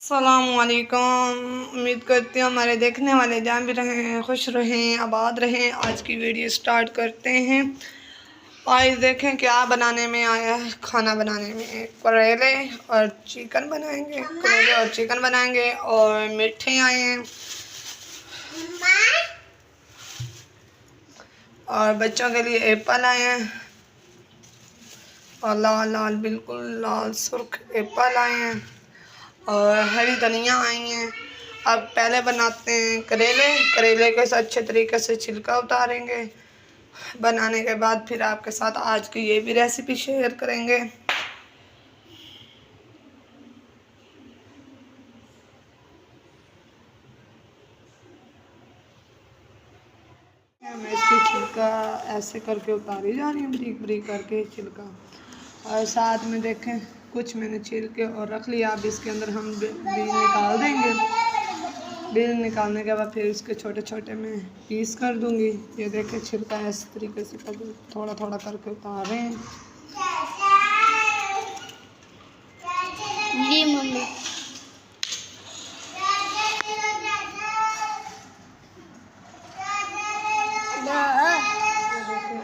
अस्सलामुअलैकुम। उम्मीद करती हूँ हमारे देखने वाले जान भी रहें, खुश रहें, आबाद रहें। आज की वीडियो स्टार्ट करते हैं। आज देखें क्या बनाने में आया है। खाना बनाने में करेले और चिकन बनाएंगे, करेले और चिकन बनाएंगे। और मीठे आए हैं और बच्चों के लिए एप्पल आए हैं और लाल लाल बिल्कुल लाल सुर्ख एप्पल आए हैं और हरी धनिया आई हैं। अब पहले बनाते हैं करेले के साथ अच्छे तरीके से छिलका उतारेंगे। बनाने के बाद फिर आपके साथ आज की ये भी रेसिपी शेयर करेंगे। मैं इसकी छिलका ऐसे करके उतारी जा रही हूँ, बारीक बारीक करके छिलका। और साथ में देखें कुछ मैंने छील के और रख लिया। अब इसके अंदर हम बीज निकाल देंगे। बीज निकालने के बाद फिर इसके छोटे छोटे मैं पीस कर दूंगी। ये देखें छिलका इस तरीके से थोड़ा थोड़ा करके उतार रहे हैं। जी मम्मी।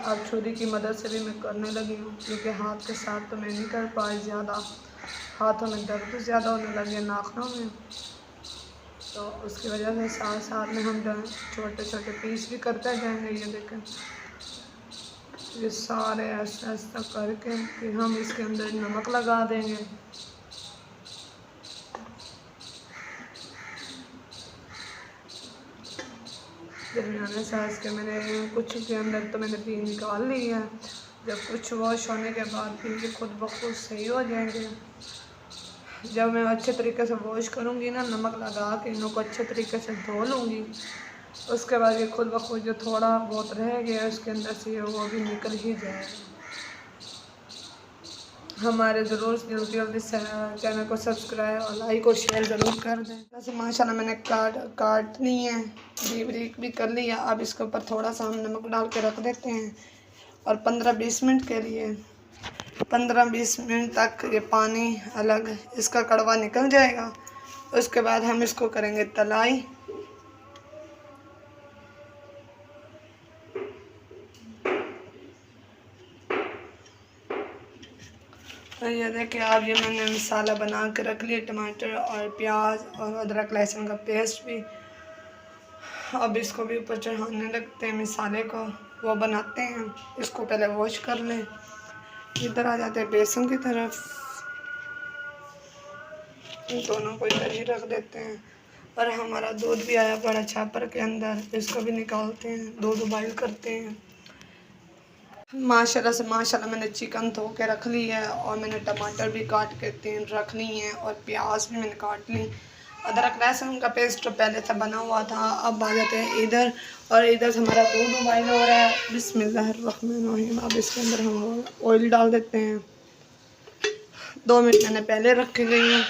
अब छुरी की मदद से भी मैं करने लगी हूँ, क्योंकि हाथ के साथ तो मैं नहीं कर पाई। ज़्यादा हाथों में दर्द ज़्यादा होने लगे, नाखनों में, तो उसकी वजह से साथ साथ में हम छोटे छोटे पीस भी करते जाएंगे। ये देखें ये सारे ऐसा ऐसा करके फिर हम इसके अंदर नमक लगा देंगे। दरमियाने साइज़ के मैंने कुछ के अंदर तो मैंने भी निकाल ली है। जब कुछ वॉश होने के बाद फिर ये खुद ब खुद सही हो जाएंगे। जब मैं अच्छे तरीके से वॉश करूँगी ना, नमक लगा के इनको अच्छे तरीके से धो लूँगी, उसके बाद ये खुद ब खुद जो थोड़ा बहुत रह गया उसके अंदर से वो भी निकल ही जाएगा। हमारे ज़रूर जल्दी जल्दी से चैनल को सब्सक्राइब और लाइक और शेयर ज़रूर कर दें। वैसे माशाल्लाह मैंने काट ली है, बारीक भी कर लिया। अब इसके ऊपर थोड़ा सा हम नमक डाल के रख देते हैं और 15-20 मिनट के लिए 15-20 मिनट तक ये पानी अलग इसका कड़वा निकल जाएगा। उसके बाद हम इसको करेंगे तलाई। तो ये देखिए अब ये मैंने मसाला बना के रख लिया, टमाटर और प्याज और अदरक लहसुन का पेस्ट भी। अब इसको भी ऊपर चढ़ाने लगते हैं, मसाले को वो बनाते हैं। इसको पहले वॉश कर लें। इधर आ जाते हैं बेसन की तरफ, इन दोनों को इधर ही रख देते हैं। और हमारा दूध भी आया बड़ा छापर के अंदर, इसको भी निकालते हैं, दूध बॉइल करते हैं। माशाल्लाह मैंने चिकन धो के रख ली है और मैंने टमाटर भी काट के 3 रख ली हैं और प्याज भी मैंने काट ली। अदरक लहसुन का पेस्ट तो पहले से बना हुआ था। अब आ जाते हैं इधर, और इधर से हमारा दूध बॉइल हो रहा है। बिस्मिल्लाहिर्रहमानिर्रहीम। अब इसके अंदर हम ऑयल डाल देते हैं। 2 मिनट मैंने पहले रख के गई हूँ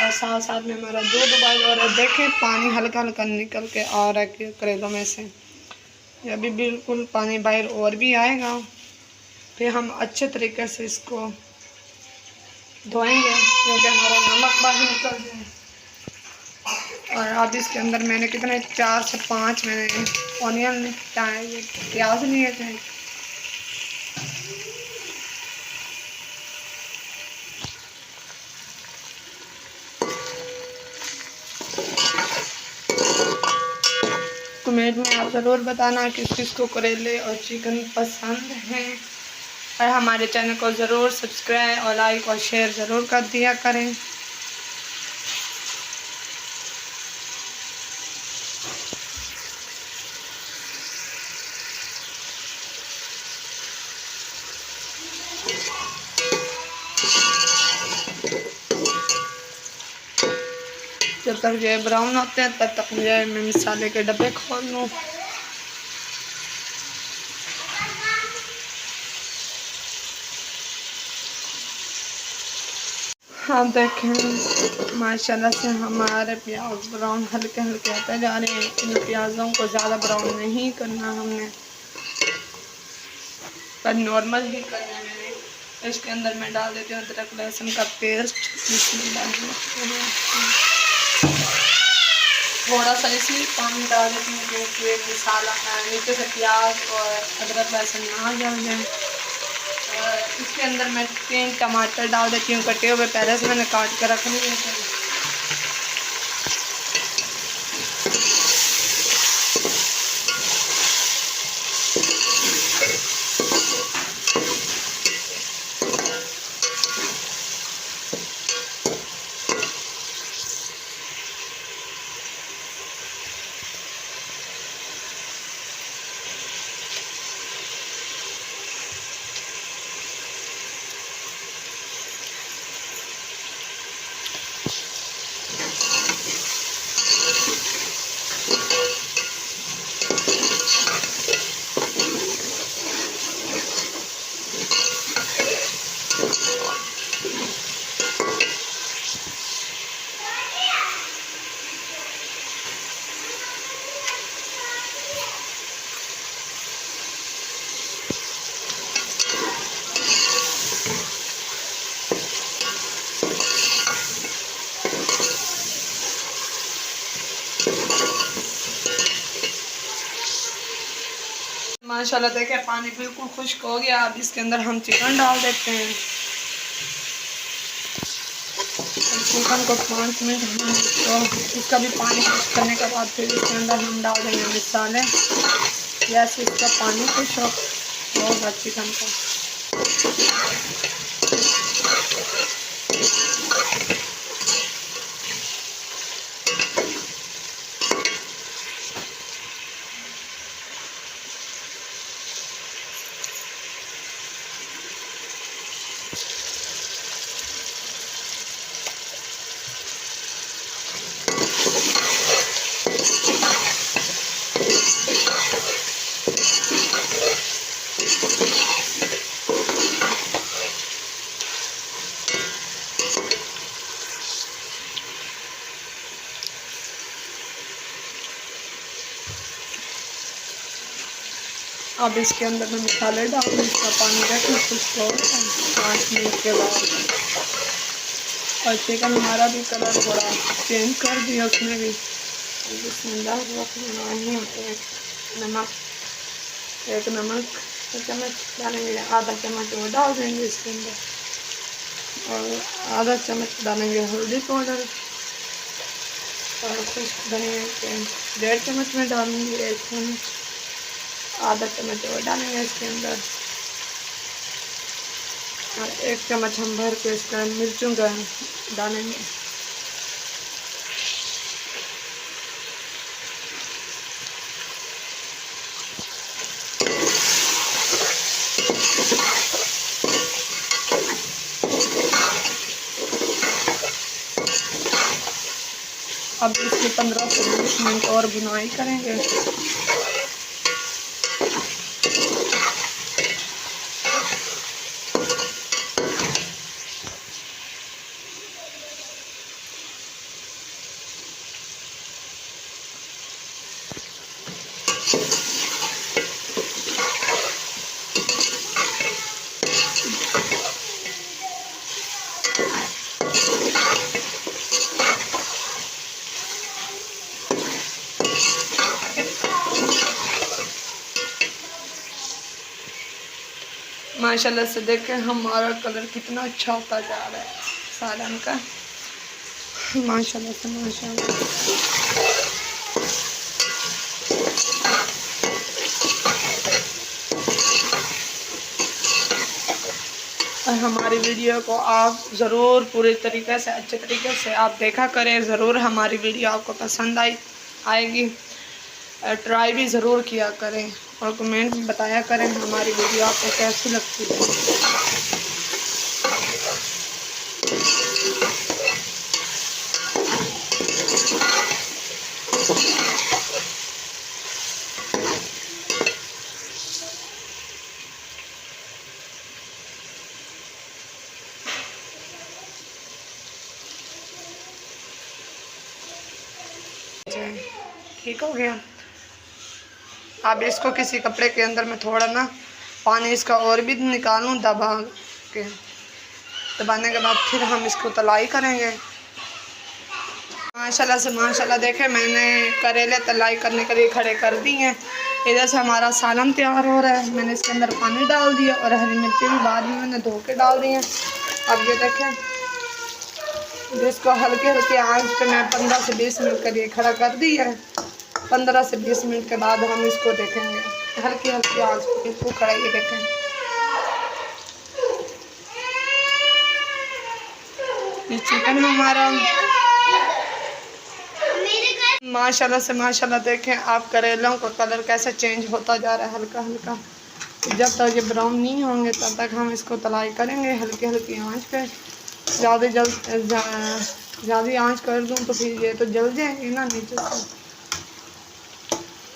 और साथ साथ में हमारा दूध बॉइल हो रहा है। देखें पानी हल्का हल्का निकल के आ रहा है करेलों में से। ये अभी बिल्कुल पानी बाहर और भी आएगा। फिर हम अच्छे तरीके से इसको धोएंगे, क्योंकि हमारा नमक बाहर निकल जाए। और अब इसके अंदर मैंने कितने 4 से 5 मैंने ऑनियन प्याज लिए थे। कमेंट में आप ज़रूर बताना किस किस को करेले और चिकन पसंद है। और हमारे चैनल को ज़रूर सब्सक्राइब और लाइक और शेयर ज़रूर कर दिया करें। जब तक ये ब्राउन होते हैं तब तक मुझे मैं मसाले के डब्बे खोल लूँ। आप देखें माशाल्लाह से हमारे प्याज ब्राउन हल्के हल्के आते जा रहे हैं। इन प्याज़ों को ज़्यादा ब्राउन नहीं करना हमने, पर नॉर्मल ही करना है। इसके अंदर मैं डाल देती हूँ अदरक लहसुन का पेस्ट। थोड़ा सा इसमें पानी डाल देती हूँ क्योंकि मसाला नीचे से प्याज और अदरक लहसुन ना जल जाए। इसके अंदर मैं 3 टमाटर डाल देती हूँ कटे हुए, पहले से मैंने काट कर रख लिए थे। माशाल्लाह देखिए पानी बिल्कुल खुश्क हो गया। अब इसके अंदर हम चिकन डाल देते हैं। चिकन को 5 मिनट तो इसका भी पानी खुश्क करने के बाद फिर इसके अंदर हम डाल देंगे मसाले। जैसे इसका पानी खुश्क होगा चिकन का। अब इसके अंदर मैं मसाले डाल दूँ। इसका पानी रखें खुश्क हो 5 मिनट के बाद। और चिकन हमारा भी कलर थोड़ा चेंज कर दिया उसमें भी। नहीं होते हैं नमक, 1 नमक का चम्मच डालेंगे, आधा चम्मच वो डाल देंगे इसके अंदर और आधा चम्मच डालेंगे हल्दी पाउडर और खुश्क धनिया के 1.5 चम्मच में डालेंगे, 1 चम्मच आधा चम्मच वो डालेंगे इसके अंदर और 1 चम्मच हम भर के इसका मिर्चों का डालेंगे। अब इसकी 15 से 20 मिनट और बुनाई करेंगे। माशाल्लाह से देखें हमारा कलर कितना अच्छा होता जा रहा है सालन का। माशाल्लाह से माशाल्लाह। और हमारी वीडियो को आप ज़रूर पूरे तरीके से अच्छे तरीके से आप देखा करें। ज़रूर हमारी वीडियो आपको पसंद आएगी। ट्राई भी ज़रूर किया करें और कमेंट में बताया करें हमारी वीडियो आपको कैसी लगती है। ठीक हो गया। अब इसको किसी कपड़े के अंदर मैं थोड़ा ना पानी इसका और भी निकालूं दबा के दबाने के बाद फिर हम इसको तलाई करेंगे। माशाल्लाह से माशाल्लाह देखें, मैंने करेले तलाई करने के लिए खड़े कर दी हैं। इधर से हमारा सालन तैयार हो रहा है। मैंने इसके अंदर पानी डाल दिया और हरी मिर्ची भी बाद में मैंने धो के डाल दी हैं। अब ये देखें, जिसको हल्के हल्के आंच पे मैं 15 से 20 मिनट के लिए खड़ा कर दी है। 15 से 20 मिनट के बाद हम इसको देखेंगे हल्की हल्की आंच पे इसको खड़ा। ये देखें, ये चिकन हमारा माशाल्लाह से माशाल्लाह देखें आप करेलों का कलर कैसे चेंज होता जा रहा है हल्का हल्का। जब तक ये ब्राउन नहीं होंगे तब तक हम इसको तलाई करेंगे हल्की हल्की आंच पे। ज़्यादा आंच कर दूँ तो फिर ये तो जल जाएंगे ना नीचे से।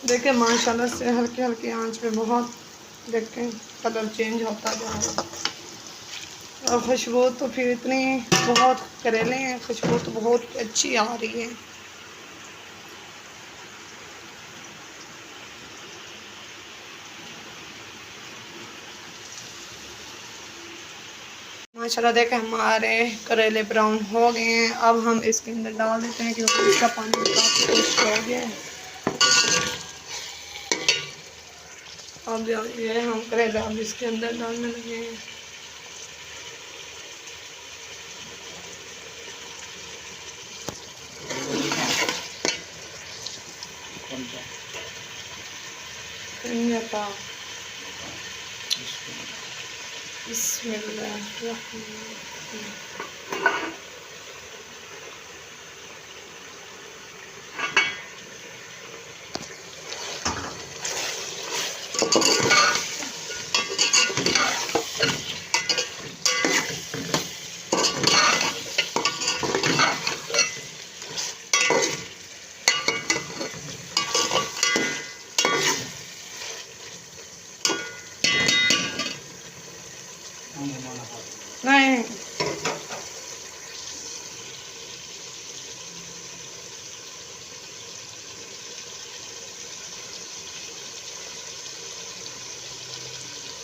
देखें माशाल्लाह से हल्की हल्की आंच पे बहुत देखें कलर चेंज होता जा रहा है। और खुशबू तो फिर इतनी बहुत करेले हैं, खुशबू तो बहुत अच्छी आ रही है। माशाल्लाह देखें हमारे करेले ब्राउन हो गए हैं। अब हम इसके अंदर डाल देते हैं क्योंकि इसका पानी काफ़ी खुश्क हो गया है। अब ये हम करेले अब इसके अंदर डालने लगे हैं। नहीं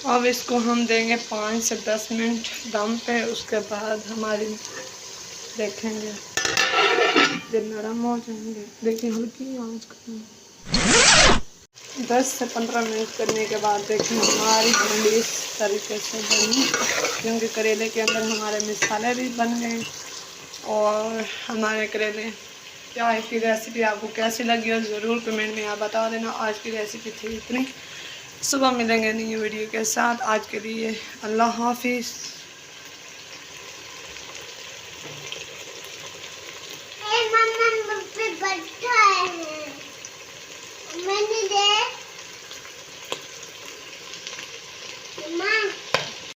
अब इसको हम देंगे 5 से 10 मिनट दम पे। उसके बाद हमारी देखेंगे जब नरम हो जाएंगे। देखिए हल्की आंच करेंगे 10 से 15 मिनट करने के बाद देखें हमारी भिंडी इस तरीके से बनी, क्योंकि करेले के अंदर हमारे मसाले भी बन गए। और हमारे करेले चाय की रेसिपी आपको कैसी लगी हो ज़रूर कमेंट में आप बता देना। आज की रेसिपी थी इतनी, सुबह मिलेंगे नई वीडियो के साथ। आज के लिए अल्लाह हाफिज़। मैंने